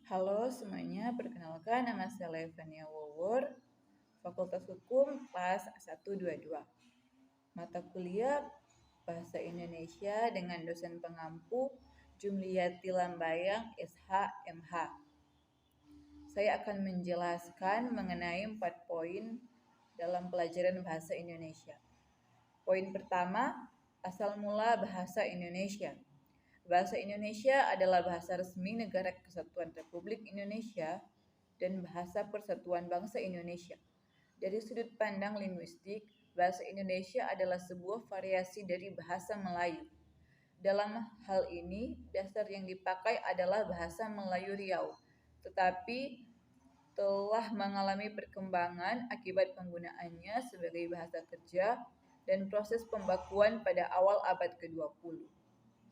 Halo semuanya, perkenalkan nama saya Levania Wowor, Fakultas Hukum kelas 122. Mata kuliah Bahasa Indonesia dengan dosen pengampu Jumliyati Lambayang SH MH. Saya akan menjelaskan mengenai 4 poin dalam pelajaran Bahasa Indonesia. Poin pertama, asal mula Bahasa Indonesia. Bahasa Indonesia adalah bahasa resmi Negara Kesatuan Republik Indonesia dan bahasa Persatuan Bangsa Indonesia. Dari sudut pandang linguistik, bahasa Indonesia adalah sebuah variasi dari bahasa Melayu. Dalam hal ini, dasar yang dipakai adalah bahasa Melayu Riau, tetapi telah mengalami perkembangan akibat penggunaannya sebagai bahasa kerja dan proses pembakuan pada awal abad ke-20.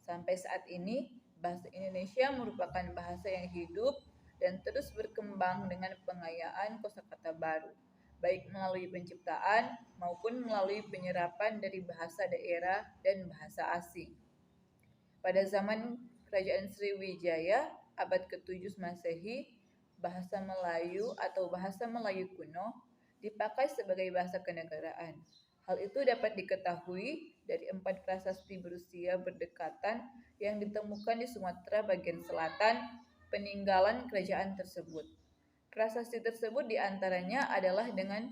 Sampai saat ini, bahasa Indonesia merupakan bahasa yang hidup dan terus berkembang dengan pengayaan kosakata baru, baik melalui penciptaan maupun melalui penyerapan dari bahasa daerah dan bahasa asing. Pada zaman Kerajaan Sriwijaya, abad ke-7 Masehi, bahasa Melayu atau bahasa Melayu kuno dipakai sebagai bahasa kenegaraan. Hal itu dapat diketahui dari 4 prasasti berusia berdekatan yang ditemukan di Sumatera bagian selatan peninggalan kerajaan tersebut. Prasasti tersebut diantaranya adalah dengan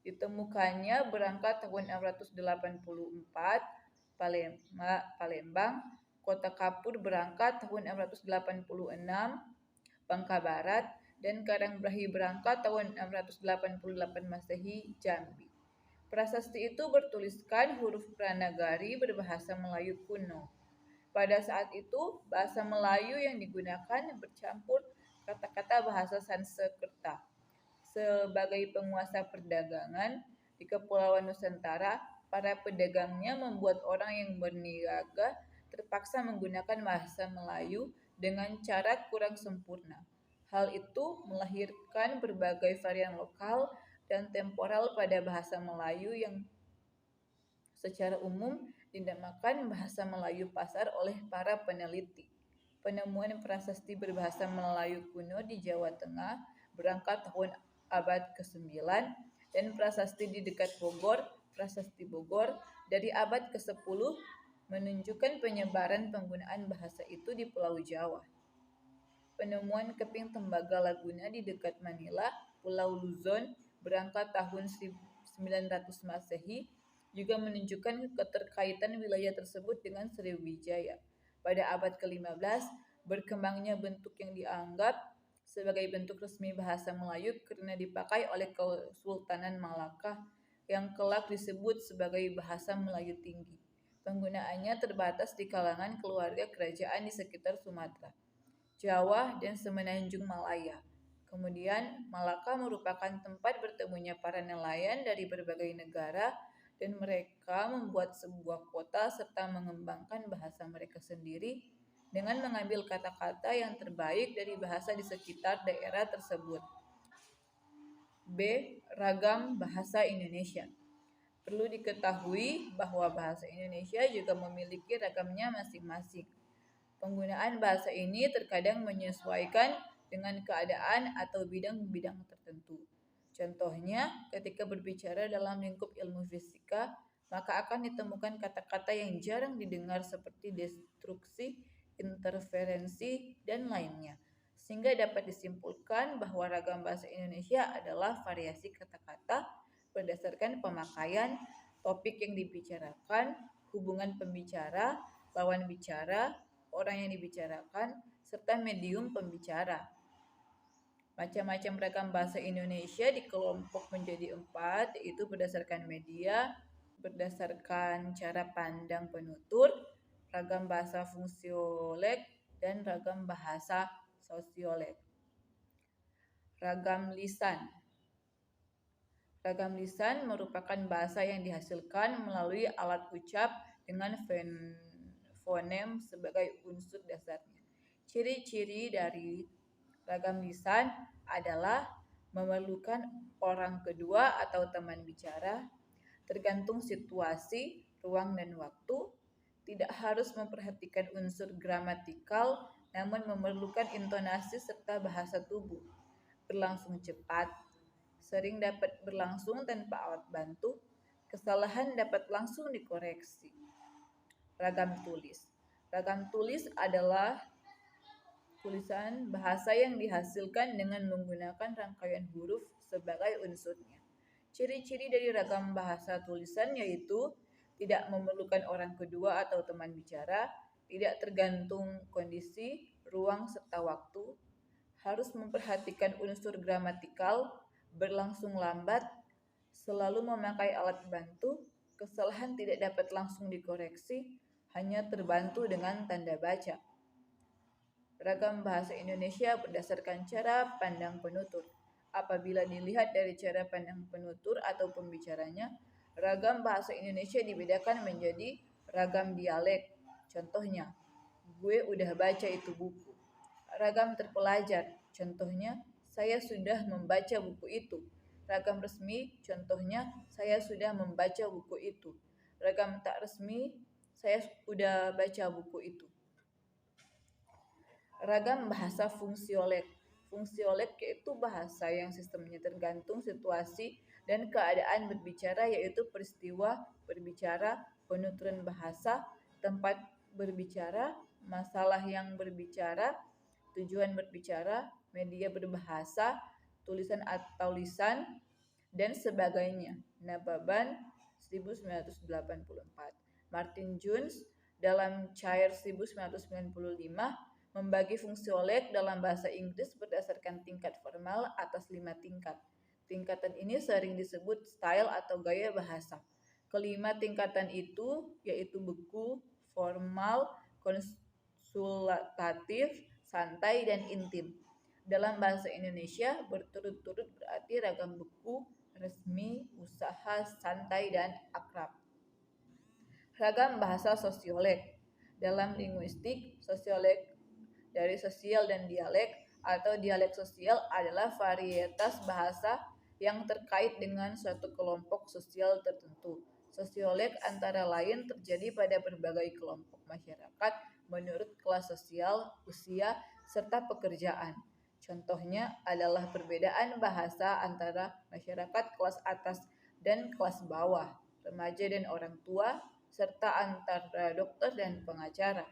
ditemukannya berangkat tahun 684 Palembang, Kota Kapur berangkat tahun 686 Bangka Barat, dan Karangbrahi berangkat tahun 688 Masehi Jambi. Prasasti itu bertuliskan huruf Pranagari berbahasa Melayu kuno. Pada saat itu, bahasa Melayu yang digunakan bercampur kata-kata bahasa Sanskerta. Sebagai penguasa perdagangan di Kepulauan Nusantara, para pedagangnya membuat orang yang berniaga terpaksa menggunakan bahasa Melayu dengan cara kurang sempurna. Hal itu melahirkan berbagai varian lokal dan temporal pada bahasa Melayu yang secara umum dinamakan bahasa Melayu pasar oleh para peneliti. Penemuan prasasti berbahasa Melayu kuno di Jawa Tengah berangkat tahun abad ke-9 dan prasasti di dekat Bogor, prasasti Bogor dari abad ke-10 menunjukkan penyebaran penggunaan bahasa itu di Pulau Jawa. Penemuan keping tembaga Laguna di dekat Manila, Pulau Luzon, berangkat tahun 900 Masehi, juga menunjukkan keterkaitan wilayah tersebut dengan Sriwijaya. Pada abad ke-15, berkembangnya bentuk yang dianggap sebagai bentuk resmi bahasa Melayu karena dipakai oleh Kesultanan Malaka yang kelak disebut sebagai bahasa Melayu Tinggi. Penggunaannya terbatas di kalangan keluarga kerajaan di sekitar Sumatera, Jawa, dan Semenanjung Malaya. Kemudian, Malaka merupakan tempat bertemunya para nelayan dari berbagai negara dan mereka membuat sebuah kota serta mengembangkan bahasa mereka sendiri dengan mengambil kata-kata yang terbaik dari bahasa di sekitar daerah tersebut. B. Ragam bahasa Indonesia. Perlu diketahui bahwa bahasa Indonesia juga memiliki ragamnya masing-masing. Penggunaan bahasa ini terkadang menyesuaikan dengan keadaan atau bidang-bidang tertentu. Contohnya, ketika berbicara dalam lingkup ilmu fisika, maka akan ditemukan kata-kata yang jarang didengar seperti destruksi, interferensi, dan lainnya. Sehingga dapat disimpulkan bahwa ragam bahasa Indonesia adalah variasi kata-kata berdasarkan pemakaian, topik yang dibicarakan, hubungan pembicara, lawan bicara, orang yang dibicarakan, serta medium pembicara. Macam-macam ragam bahasa Indonesia dikelompok menjadi 4, yaitu berdasarkan media, berdasarkan cara pandang penutur, ragam bahasa fungsioleg, dan ragam bahasa sosioleg. Ragam lisan. Ragam lisan merupakan bahasa yang dihasilkan melalui alat ucap dengan fonem sebagai unsur dasarnya. Ciri-ciri dari ragam lisan adalah memerlukan orang kedua atau teman bicara, tergantung situasi, ruang, dan waktu, tidak harus memperhatikan unsur gramatikal, namun memerlukan intonasi serta bahasa tubuh. Berlangsung cepat, sering dapat berlangsung tanpa alat bantu, kesalahan dapat langsung dikoreksi. Ragam tulis. Ragam tulis adalah tulisan bahasa yang dihasilkan dengan menggunakan rangkaian huruf sebagai unsurnya. Ciri-ciri dari ragam bahasa tulisan yaitu tidak memerlukan orang kedua atau teman bicara, tidak tergantung kondisi, ruang, serta waktu, harus memperhatikan unsur gramatikal, berlangsung lambat, selalu memakai alat bantu, kesalahan tidak dapat langsung dikoreksi, hanya terbantu dengan tanda baca. Ragam bahasa Indonesia berdasarkan cara pandang penutur. Apabila dilihat dari cara pandang penutur atau pembicaranya, ragam bahasa Indonesia dibedakan menjadi ragam dialek. Contohnya, gue udah baca itu buku. Ragam terpelajar. Contohnya, saya sudah membaca buku itu. Ragam resmi, contohnya, saya sudah membaca buku itu. Ragam tak resmi, saya sudah baca buku itu. Ragam bahasa fungsiolek. Fungsiolek yaitu bahasa yang sistemnya tergantung situasi dan keadaan berbicara, yaitu peristiwa berbicara, penuturan bahasa, tempat berbicara, masalah yang berbicara, tujuan berbicara, media berbahasa, tulisan atau lisan, dan sebagainya. Nababan 1984. Martin Jones dalam Chair 1995 membagi fungsiolek dalam bahasa Inggris berdasarkan tingkat formal atas 5 tingkat. Tingkatan ini sering disebut style atau gaya bahasa. Kelima tingkatan itu yaitu beku, formal, konsultatif, santai, dan intim. Dalam bahasa Indonesia berturut-turut berarti ragam beku, resmi, usaha, santai, dan akrab. Ragam bahasa sosiolek. Dalam linguistik, sosiolek dari sosial dan dialek atau dialek sosial adalah varietas bahasa yang terkait dengan suatu kelompok sosial tertentu. Sosiolek antara lain terjadi pada berbagai kelompok masyarakat menurut kelas sosial, usia, serta pekerjaan. Contohnya adalah perbedaan bahasa antara masyarakat kelas atas dan kelas bawah, remaja dan orang tua, serta antara dokter dan pengacara.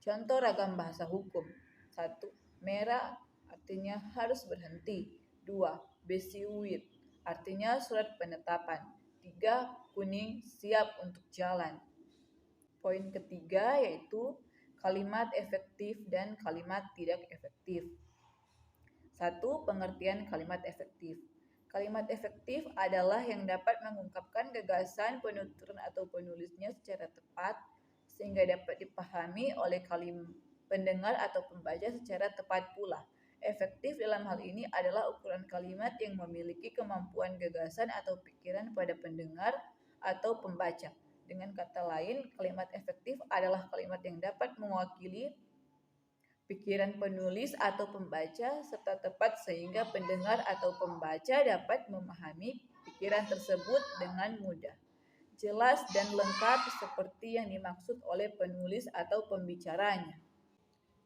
Contoh ragam bahasa hukum. 1. Merah artinya harus berhenti. 2. Besiuit artinya surat penetapan. 3. Kuning siap untuk jalan. Poin ketiga yaitu kalimat efektif dan kalimat tidak efektif. 1. Pengertian kalimat efektif. Kalimat efektif adalah yang dapat mengungkapkan gagasan penuturan atau penulisnya secara tepat, sehingga dapat dipahami oleh pendengar atau pembaca secara tepat pula. Efektif dalam hal ini adalah ukuran kalimat yang memiliki kemampuan gagasan atau pikiran pada pendengar atau pembaca. Dengan kata lain, kalimat efektif adalah kalimat yang dapat mewakili pikiran penulis atau pembaca serta tepat sehingga pendengar atau pembaca dapat memahami pikiran tersebut dengan mudah, jelas dan lengkap seperti yang dimaksud oleh penulis atau pembicaranya.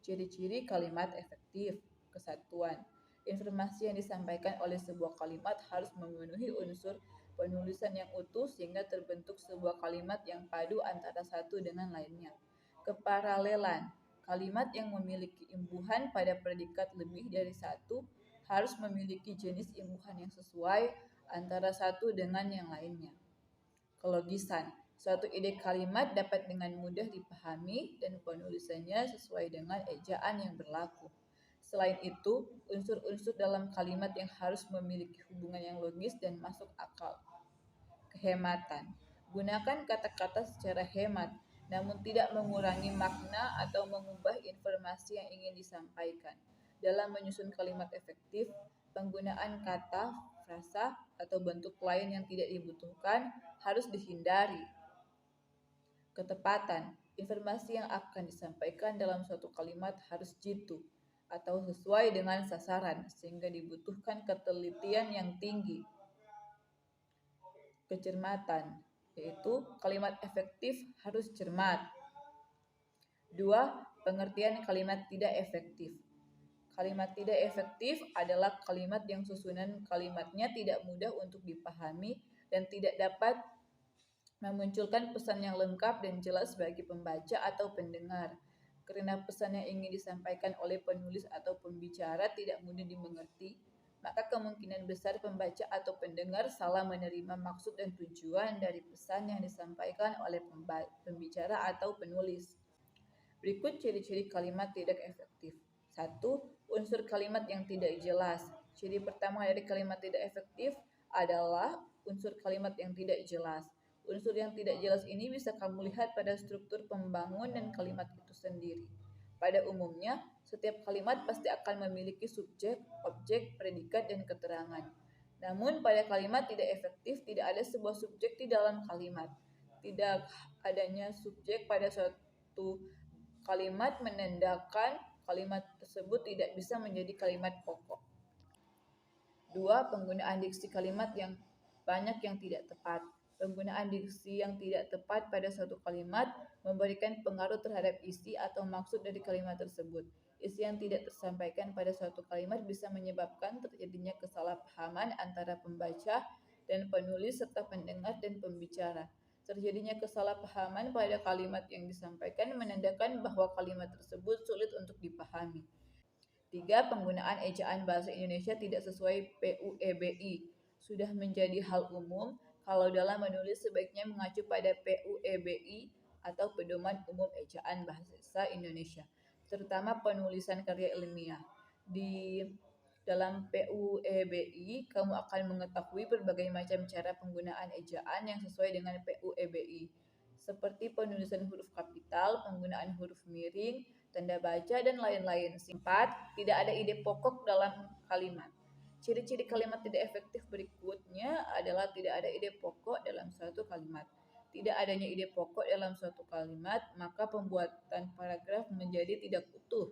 Ciri-ciri kalimat efektif. Kesatuan. Informasi yang disampaikan oleh sebuah kalimat harus memenuhi unsur penulisan yang utuh sehingga terbentuk sebuah kalimat yang padu antara satu dengan lainnya. Keparalelan. Kalimat yang memiliki imbuhan pada predikat lebih dari satu harus memiliki jenis imbuhan yang sesuai antara satu dengan yang lainnya. Kelogisan. Suatu ide kalimat dapat dengan mudah dipahami dan penulisannya sesuai dengan ejaan yang berlaku. Selain itu, unsur-unsur dalam kalimat yang harus memiliki hubungan yang logis dan masuk akal. Kehematan. Gunakan kata-kata secara hemat, namun tidak mengurangi makna atau mengubah informasi yang ingin disampaikan. Dalam menyusun kalimat efektif, penggunaan kata, frasa, atau bentuk lain yang tidak dibutuhkan harus dihindari. Ketepatan. Informasi yang akan disampaikan dalam suatu kalimat harus jitu atau sesuai dengan sasaran sehingga dibutuhkan ketelitian yang tinggi. Kecermatan, yaitu kalimat efektif harus cermat. 2. Pengertian kalimat tidak efektif. Kalimat tidak efektif adalah kalimat yang susunan kalimatnya tidak mudah untuk dipahami dan tidak dapat memunculkan pesan yang lengkap dan jelas bagi pembaca atau pendengar. Karena pesan yang ingin disampaikan oleh penulis atau pembicara tidak mudah dimengerti, maka kemungkinan besar pembaca atau pendengar salah menerima maksud dan tujuan dari pesan yang disampaikan oleh pembicara atau penulis. Berikut ciri-ciri kalimat tidak efektif. 1. Unsur kalimat yang tidak jelas. Ciri pertama dari kalimat tidak efektif adalah unsur kalimat yang tidak jelas. Unsur yang tidak jelas ini bisa kamu lihat pada struktur pembangun dan kalimat itu sendiri. Pada umumnya, setiap kalimat pasti akan memiliki subjek, objek, predikat, dan keterangan. Namun, pada kalimat tidak efektif tidak ada sebuah subjek di dalam kalimat. Tidak adanya subjek pada suatu kalimat menandakan kalimat tersebut tidak bisa menjadi kalimat pokok. 2. Penggunaan diksi kalimat yang banyak yang tidak tepat. Penggunaan diksi yang tidak tepat pada suatu kalimat memberikan pengaruh terhadap isi atau maksud dari kalimat tersebut. Isi yang tidak tersampaikan pada suatu kalimat bisa menyebabkan terjadinya kesalahpahaman antara pembaca dan penulis serta pendengar dan pembicara. Terjadinya kesalahpahaman pada kalimat yang disampaikan menandakan bahwa kalimat tersebut sulit untuk dipahami. 3. Penggunaan ejaan bahasa Indonesia tidak sesuai PUEBI. Sudah menjadi hal umum kalau dalam menulis sebaiknya mengacu pada PUEBI atau Pedoman Umum Ejaan Bahasa Indonesia, terutama penulisan karya ilmiah. Di dalam PUEBI, kamu akan mengetahui berbagai macam cara penggunaan ejaan yang sesuai dengan PUEBI, seperti penulisan huruf kapital, penggunaan huruf miring, tanda baca, dan lain-lain. 4. Tidak ada ide pokok dalam kalimat. Ciri-ciri kalimat tidak efektif berikutnya adalah tidak ada ide pokok dalam suatu kalimat. Tidak adanya ide pokok dalam suatu kalimat, maka pembuatan paragraf menjadi tidak utuh.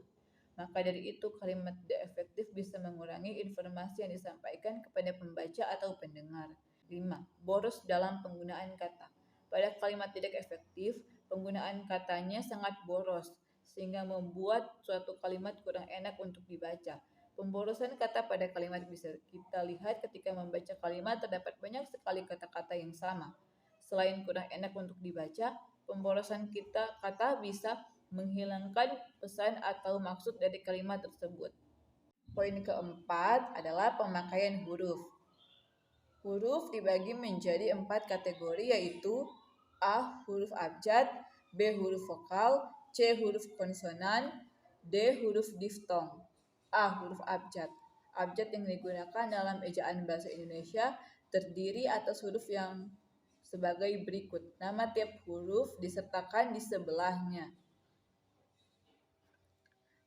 Maka dari itu, kalimat tidak efektif bisa mengurangi informasi yang disampaikan kepada pembaca atau pendengar. 5. Boros dalam penggunaan kata. Pada kalimat tidak efektif, penggunaan katanya sangat boros, sehingga membuat suatu kalimat kurang enak untuk dibaca. Pemborosan kata pada kalimat bisa kita lihat ketika membaca kalimat terdapat banyak sekali kata-kata yang sama. Selain kurang enak untuk dibaca, pemborosan kata bisa menghilangkan pesan atau maksud dari kalimat tersebut. Poin keempat adalah pemakaian huruf. Huruf dibagi menjadi 4 kategori, yaitu A. Huruf abjad, B. Huruf vokal, C. Huruf konsonan, D. Huruf diftong. A. Huruf abjad. Abjad yang digunakan dalam ejaan bahasa Indonesia terdiri atas huruf yang sebagai berikut. Nama tiap huruf disertakan di sebelahnya.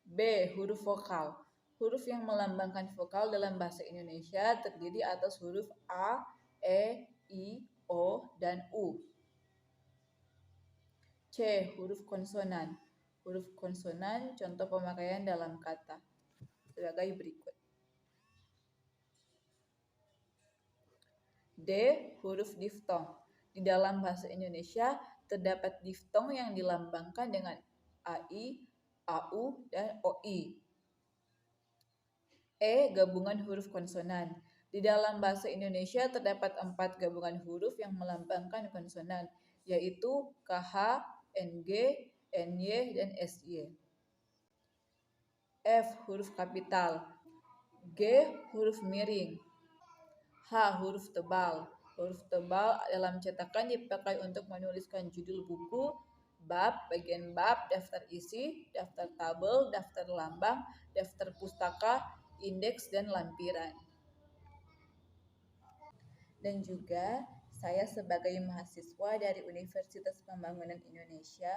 B. Huruf vokal. Huruf yang melambangkan vokal dalam bahasa Indonesia terdiri atas huruf A, E, I, O, dan U. C. Huruf konsonan. Huruf konsonan contoh pemakaian dalam kata sebagai berikut. D. Huruf diftong. Di dalam bahasa Indonesia terdapat diftong yang dilambangkan dengan AI, AU, dan OI. E. Gabungan huruf konsonan. Di dalam bahasa Indonesia terdapat 4 gabungan huruf yang melambangkan konsonan, yaitu KH, NG, NY, dan SY. F. Huruf kapital. G. Huruf miring. H. Huruf tebal. Huruf tebal dalam cetakan dipakai untuk menuliskan judul buku, bagian bab, daftar isi, daftar tabel, daftar lambang, daftar pustaka, indeks, dan lampiran. Dan juga saya sebagai mahasiswa dari Universitas Pembangunan Indonesia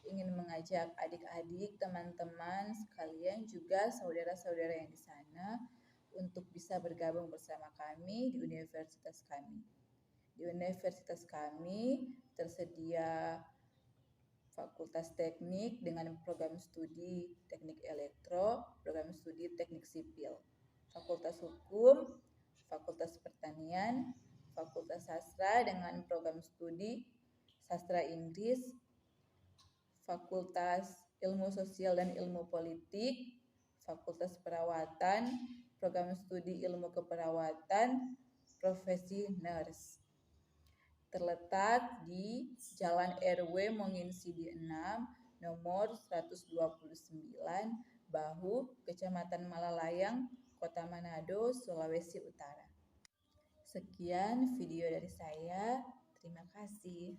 ingin mengajak adik-adik, teman-teman sekalian, juga saudara-saudara yang di sana untuk bisa bergabung bersama kami di universitas kami. Di universitas kami tersedia fakultas teknik dengan program studi teknik elektro, program studi teknik sipil, fakultas hukum, fakultas pertanian, fakultas sastra dengan program studi sastra Inggris, fakultas Ilmu Sosial dan Ilmu Politik, Fakultas Perawatan, Program Studi Ilmu Keperawatan, Profesi Nurse. Terletak di Jalan RW Monginsidi 6, nomor 129, Bahu, Kecamatan Malalayang, Kota Manado, Sulawesi Utara. Sekian video dari saya. Terima kasih.